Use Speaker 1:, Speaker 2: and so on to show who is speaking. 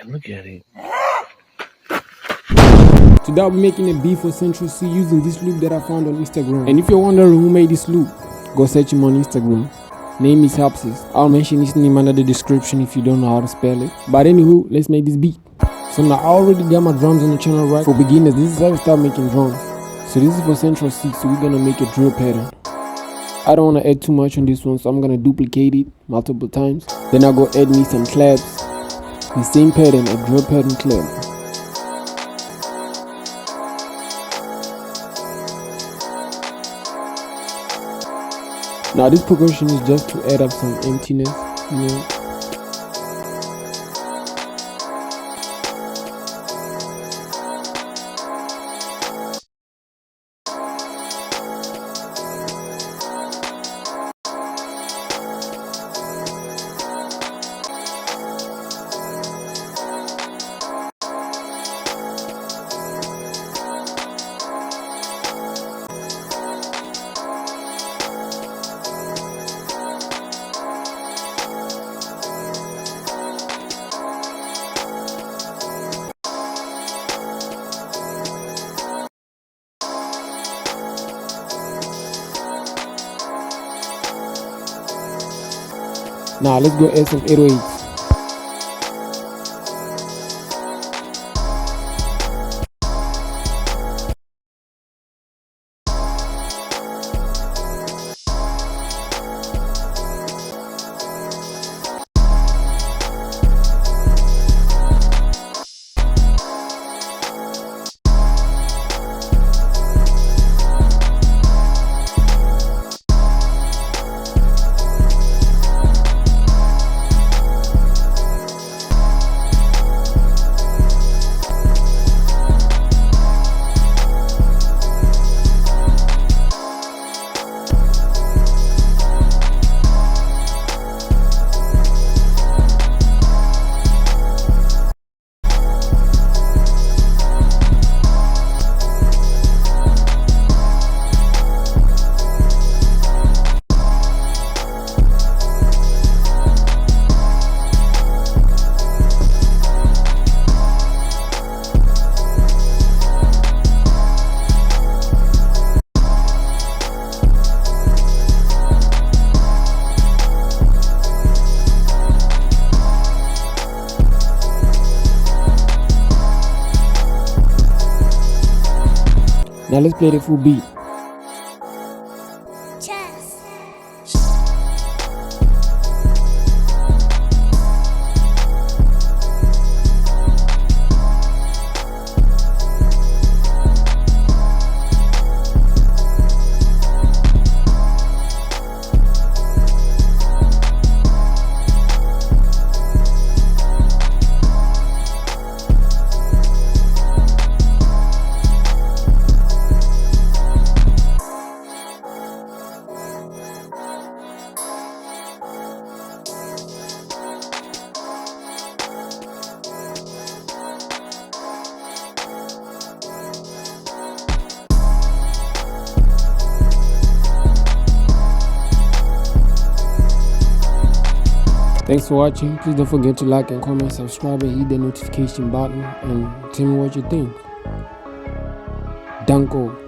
Speaker 1: Look at it.
Speaker 2: Today I'll be making a beat for Central C using this loop that I found on Instagram. And if you're wondering who made this loop, go search him on Instagram. Name is Helpsis. I'll mention his name under the description if you don't know how to spell it. But anywho, let's make this beat. So now I already got my drums on the channel right. For beginners, this is how you start making drums. So this is for Central C, so we're gonna make a drill pattern. I don't wanna add too much on this one, so I'm gonna duplicate it multiple times. Then I'll go add me some claps. The same pattern, a drill pattern clap. Now this progression is just to add up some emptiness, you know. Now let's go add some 808s. Now let's play the full beat. Thanks for watching. Please don't forget to like and comment, subscribe, and hit the notification button, and tell me what you think. Danko.